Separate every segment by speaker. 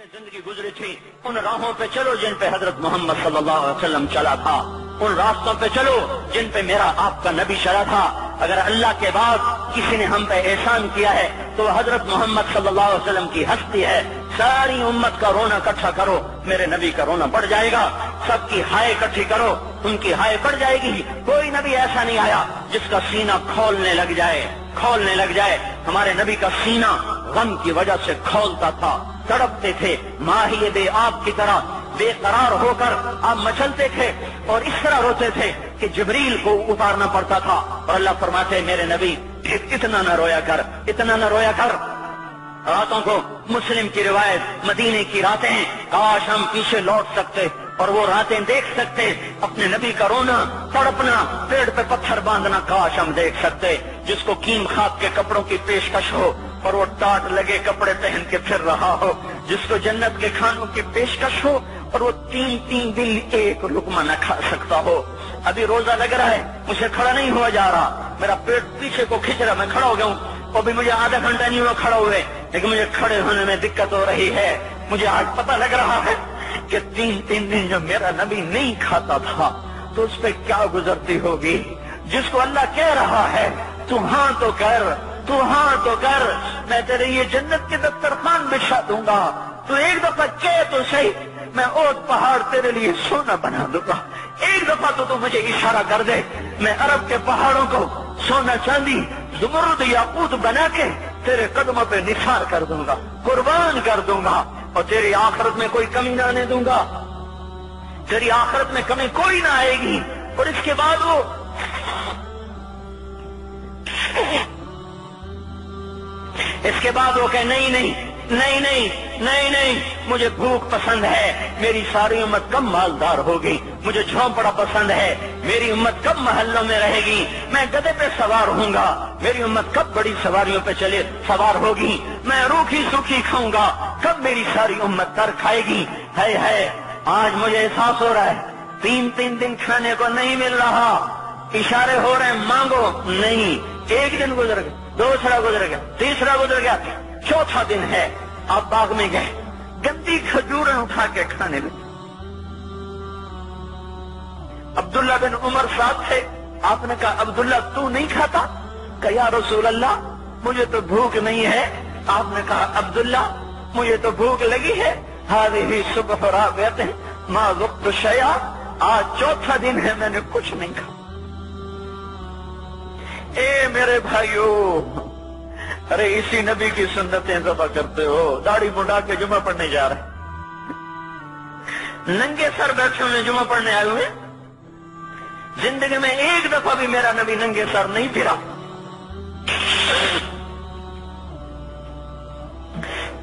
Speaker 1: पे जिंदगी गुजरी थी, उन राहों पे चलो जिन पे हजरत मोहम्मद सल्लल्लाहु अलैहि वसल्लम चला था, उन रास्तों पे चलो जिन पे मेरा आपका नबी चला था। अगर अल्लाह के बाद किसी ने हम पे एहसान किया है तो हजरत मोहम्मद सल्लल्लाहु अलैहि वसल्लम की हस्ती है। सारी उम्मत का रोना इकट्ठा करो, मेरे नबी का रोना बढ़ जाएगा। सबकी हाय इकट्ठी करो, उनकी हाय बढ़ जाएगी। कोई नबी ऐसा नहीं आया जिसका सीना खोलने लग जाए। हमारे नबी का सीना गम की वजह से खोलता था, तड़पते थे, माहिए बे आग की तरह बेकरार होकर आप मचलते थे और इस तरह रोते थे कि जिब्रील को उतारना पड़ता था। और अल्लाह फरमाते मेरे नबी इतना न रोया कर। रातों को मुस्लिम की रिवायत, मदीने की रातें हैं, काश हम पीछे लौट सकते और वो रातें देख सकते। अपने नबी का रोना, तड़पना, पेड़ पे पत्थर बांधना काश हम देख सकते। जिसको कीम खाक के कपड़ों की पेशकश हो और वो टाट लगे कपड़े पहन के फिर रहा हो, जिसको जन्नत के खानों की पेशकश हो और वो तीन दिन एक लुकमा न खा सकता हो। अभी रोजा लग रहा है, मुझे खड़ा नहीं हुआ जा रहा, मेरा पेट पीछे को खिंच रहा, मैं खड़ा हो गया हूँ। अभी मुझे आधा घंटा नहीं हुआ खड़ा हुए, लेकिन मुझे खड़े होने में दिक्कत हो रही है। मुझे आज पता लग रहा है कि तीन दिन जो मेरा नबी नहीं खाता था तो उस पर क्या गुजरती होगी। जिसको अल्लाह कह रहा है तू हाँ तो कर, मैं तेरे ये जन्नत के दस्तरखान बिछा दूंगा, तू एक दफा कह तो सही, मैं ओट पहाड़ तेरे लिए सोना बना दूंगा। एक दफा तो तू मुझे इशारा कर दे, मैं अरब के पहाड़ों को सोना चांदी ज़ुमरुद याकूत बना के तेरे कदमों पे निसार कर दूंगा, कुर्बान कर दूंगा और तेरी आखिरत में कोई कमी ना आने दूंगा। तेरी आखिरत में कमी कोई ना आएगी। और इसके बाद वो कहे नहीं, मुझे भूख पसंद है, मेरी सारी उम्मत कब मालदार होगी, मुझे झोंपड़ा पसंद है, मेरी उम्मत कब महल्लों में रहेगी, मैं गधे पे सवार होऊंगा, मेरी उम्मत कब बड़ी सवारियों पे सवार होगी, मैं रूखी सूखी खाऊंगा, कब मेरी सारी उम्मत तर खाएगी। है आज मुझे एहसास हो रहा है, तीन दिन खाने को नहीं मिल रहा, इशारे हो रहे हैं मांगो नहीं। एक दिन गुजर गया, दूसरा गुजर गया, तीसरा गुजर गया, चौथा दिन है, आप बाग में गए, गंदी खजूरें उठा के खाने में। अब्दुल्ला बिन उमर साथ थे, आपने कहा अब्दुल्ला तू नहीं खाता? कहा या रसूल अल्लाह मुझे तो भूख नहीं है। आपने कहा अब्दुल्ला मुझे तो भूख लगी है। हाज़िही सुबह राबियत मा ज़ुक़्तु शैआ, आज चौथा दिन है मैंने कुछ नहीं खाया। ए मेरे भाइयों, अरे इसी नबी की सुन्नतें ज़बा करते हो, दाढ़ी मुंडा के जुमा पढ़ने जा रहे, नंगे सर बैठे हुए जुमा पढ़ने आए हुए। जिंदगी में एक दफा भी मेरा नबी नंगे सर नहीं फिरा।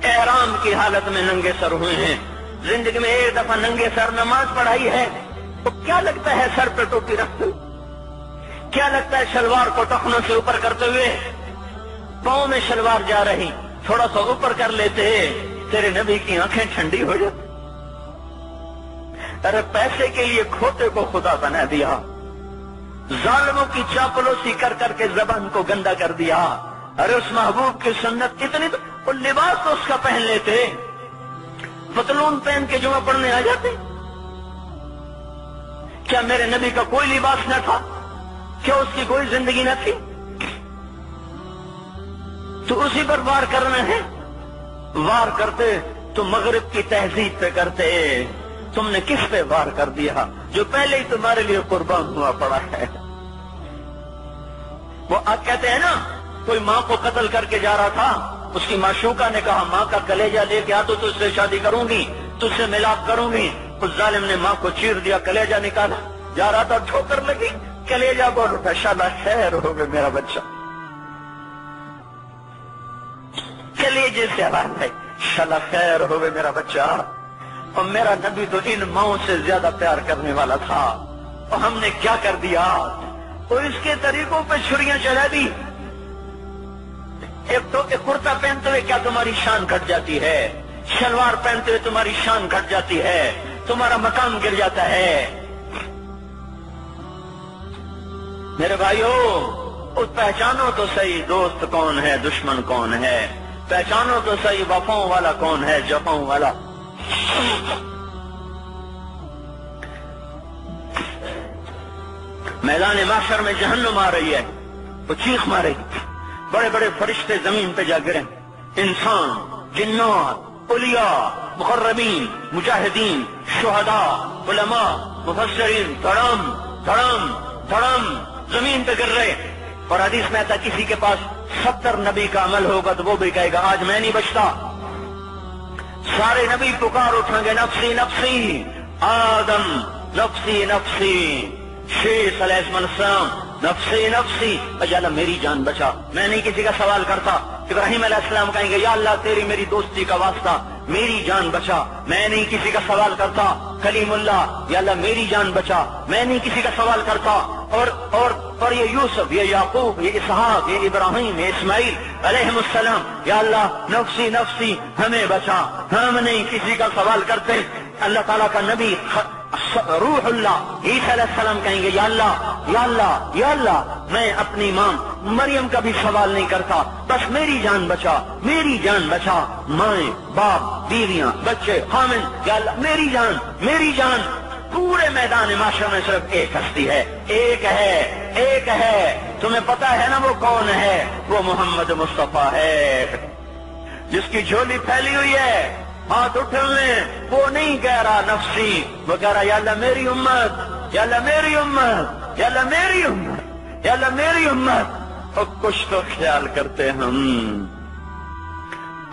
Speaker 1: एहराम की हालत में नंगे सर हुए हैं। जिंदगी में एक दफा नंगे सर नमाज पढ़ाई है। तो क्या लगता है सर पे टोपी रखते हुए? क्या लगता है शलवार को टखनों से ऊपर करते हुए? पांव में शलवार जा रही, थोड़ा सा ऊपर कर लेते, तेरे नबी की आंखें ठंडी हो जाती। अरे पैसे के लिए खोते को खुदा बना दिया, जालिमों की चापलूसी कर करके जबान को गंदा कर दिया। अरे उस महबूब की सुन्नत इतनी, तो वो लिबास तो उसका पहन लेते, पतलून पहन के जुमा पढ़ने आ जाते। क्या मेरे नबी का कोई लिबास न था? क्या उसकी कोई जिंदगी न थी? तो उसी पर वार करना है। वार करते तो मगरिब की तहजीब पे करते, तुमने किस पे वार कर दिया जो पहले ही तुम्हारे लिए कुर्बान हुआ पड़ा है। वो आज कहते हैं ना, कोई माँ को कत्ल करके जा रहा था, उसकी माशूका ने कहा माँ का कलेजा लेके आ तो तुझसे शादी करूंगी, तुझसे मिलाप करूंगी। उस जालिम ने माँ को चीर दिया, कलेजा निकाला, जा रहा था ठोकर लगी, कलेजा बोल उठा, शाबाश खैर हो गए मेरा बच्चा। कलेजे से आवाज है, शाला खैर हो गए मेरा बच्चा। और मेरा नबी तो इन माओं से ज्यादा प्यार करने वाला था, और हमने क्या कर दिया? और इसके तरीकों पे छुरियां चला दी। एक तो एक कुर्ता पहनते हुए क्या तुम्हारी शान घट जाती है? शलवार पहनते हुए तुम्हारी शान घट जाती है, तुम्हारा मकाम गिर जाता है। मेरे भाइयों, उस पहचानो तो सही दोस्त कौन है, दुश्मन कौन है, पहचानो तो सही वफाओं वाला कौन है, जफाओं वाला میدان محشر میں جہنم آ رہی ہے، وہ چیخ مارے گی، بڑے بڑے فرشتے زمین پہ جا گریں، انسان، جنات، اولیاء، مقربین، مجاہدین، شہداء، علماء، مفسرین، دھڑم دھڑم دھڑم زمین پہ گر رہے۔ اور حدیث میں آتا کسی کے پاس 70 نبی کا عمل ہوگا تو وہ بھی کہے گا آج میں نہیں بچتا۔ سارے نبی پکار اٹھیں گے نفسی نفسی، آدم نفسی نفسی، شیخ علیہ السلام نفسی نفسی، یا اللہ میری جان بچا، میں نہیں کسی کا سوال کرتا۔ ابراہیم علیہ السلام کہیں گے یا اللہ تیری میری دوستی کا واسطہ میری جان بچا، میں نہیں کسی کا سوال کرتا۔ کلیم اللہ، یا اللہ میری جان بچا، میں نہیں کسی کا سوال کرتا۔ اور یہ یوسف، یہ یعقوب، یہ اسحاق، یہ ابراہیم، یہ اسماعیل علیہ السلام، یا اللہ نفسی نفسی ہمیں بچا، ہم نہیں کسی کا سوال کرتے۔ اللہ تعالیٰ کا نبی روح اللہ عیسیٰ علیہ السلام کہیں گے یا اللہ یا اللہ یا اللہ میں اپنی ماں مریم کا بھی سوال نہیں کرتا، بس میری جان بچا، میری جان بچا، مائیں باپ بیویاں بچے خامن، یا اللہ میری جان میری جان۔ پورے میدان معاشرے میں صرف ایک ہستی ہے، ایک ہے، تمہیں پتا ہے نا وہ کون ہے؟ وہ محمد مصطفیٰ ہے، جس کی جھولی پھیلی ہوئی ہے، ہاتھ اٹھے ہوئے، وہ نہیں کہہ رہا نفسی، وہ کہہ رہا یا اللہ میری امت، یا اللہ میری امت، یا اللہ میری امت، یا اللہ میری امت۔ اور کچھ تو خیال کرتے ہم،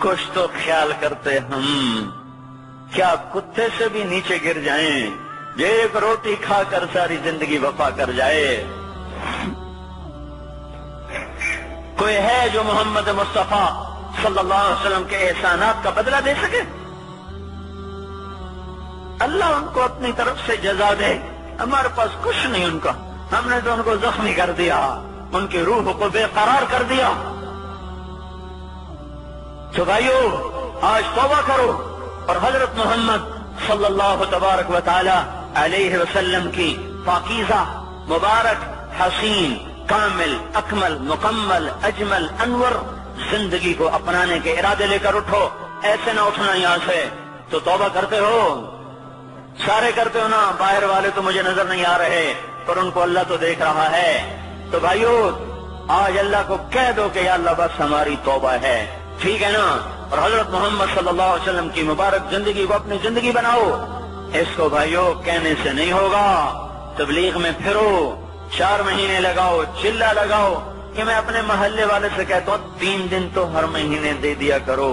Speaker 1: کچھ تو خیال کرتے ہم، کیا کتے سے بھی نیچے گر جائیں، ایک روٹی کھا کر ساری زندگی وفا کر جائے؟ کوئی ہے جو محمد مصطفیٰ صلی اللہ علیہ وسلم کے احسانات کا بدلہ دے سکے؟ اللہ ان کو اپنی طرف سے جزا دے، ہمارے پاس کچھ نہیں ان کا، ہم نے تو ان کو زخمی کر دیا، ان کی روح کو بے قرار کر دیا۔ تو بھائیو آج توبہ کرو اور حضرت محمد صلی اللہ تبارک و تعالی علیہ وسلم کی پاکیزہ، مبارک، حسین، کامل، اکمل، مکمل، اجمل، انور زندگی کو اپنانے کے ارادے لے کر اٹھو۔ ایسے نہ اٹھنا یہاں سے، تو توبہ کرتے ہو، سارے کرتے ہو نا، باہر والے تو مجھے نظر نہیں آ رہے پر ان کو اللہ تو دیکھ رہا ہے۔ تو بھائیو آج اللہ کو کہہ دو کہ یا اللہ بس ہماری توبہ ہے، ٹھیک ہے نا؟ اور حضرت محمد صلی اللہ علیہ وسلم کی مبارک زندگی کو اپنی زندگی بناؤ۔ اس کو بھائیو کہنے سے نہیں ہوگا، تبلیغ میں پھرو، 4 مہینے لگاؤ، چلہ لگاؤ کہ میں اپنے محلے والے سے کہتا ہوں 3 دن تو ہر مہینے دے دیا کرو،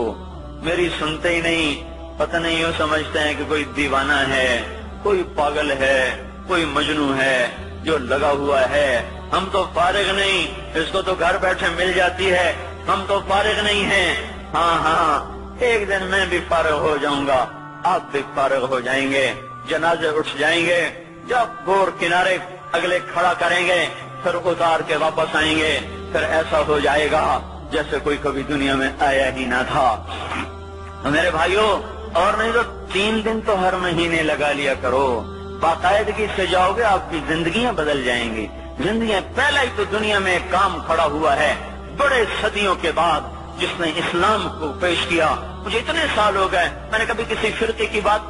Speaker 1: میری سنتے ہی نہیں، پتہ نہیں یوں سمجھتے ہیں کہ کوئی دیوانہ ہے، کوئی پاگل ہے، کوئی مجنون ہے جو لگا ہوا ہے۔ ہم تو فارغ نہیں، اس کو تو گھر بیٹھے مل جاتی ہے، ہم تو فارغ نہیں ہیں۔ ہاں ایک دن میں بھی فارغ ہو جاؤں گا، آپ بھی فارغ ہو جائیں گے، جنازے اٹھ جائیں گے، جب گور کنارے اگلے کھڑا کریں گے پھر اتار کے واپس آئیں گے، پھر ایسا ہو جائے گا جیسے کوئی کبھی دنیا میں آیا ہی نہ تھا۔ میرے بھائیوں اور نہیں تو 3 دن تو ہر مہینے لگا لیا کرو، باقاعدگی سے جاؤ گے، آپ کی زندگیاں بدل جائیں گی۔ زندگیاں پہلا ہی تو دنیا میں ایک کام کھڑا ہوا ہے بڑے صدیوں کے بعد جس نے اسلام کو پیش کیا۔ مجھے اتنے سال ہو گئے، میں نے کبھی کسی فرقے کی بات،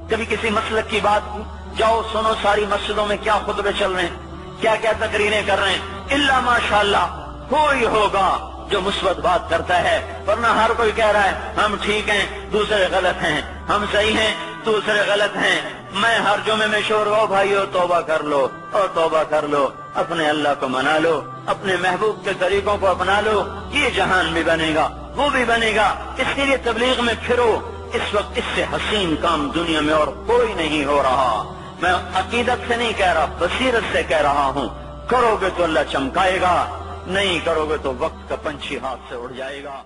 Speaker 1: کبھی کسی مسلک کی بات، جاؤ سنو ساری مسجدوں میں کیا خطبے چل رہے ہیں، کیا کیا تقریریں کر رہے ہیں، الا ماشاءاللہ کوئی ہوگا جو مثبت بات کرتا ہے، ورنہ ہر کوئی کہہ رہا ہے ہم ٹھیک ہیں دوسرے غلط ہیں، ہم صحیح ہیں دوسرے غلط ہیں۔ میں ہر جمعے میں شور ہو بھائیو توبہ کر لو اور توبہ کر لو، اپنے اللہ کو منا لو، اپنے محبوب کے طریقوں کو اپنا لو، یہ جہان بھی بنے گا وہ بھی بنے گا۔ اس کے لیے تبلیغ میں پھرو، اس وقت اس سے حسین کام دنیا میں اور کوئی نہیں ہو رہا۔ میں عقیدت سے نہیں کہہ رہا، بصیرت سے کہہ رہا ہوں، کرو گے تو اللہ چمکائے گا، نہیں کرو گے تو وقت کا پنچھی ہاتھ سے اڑ جائے گا۔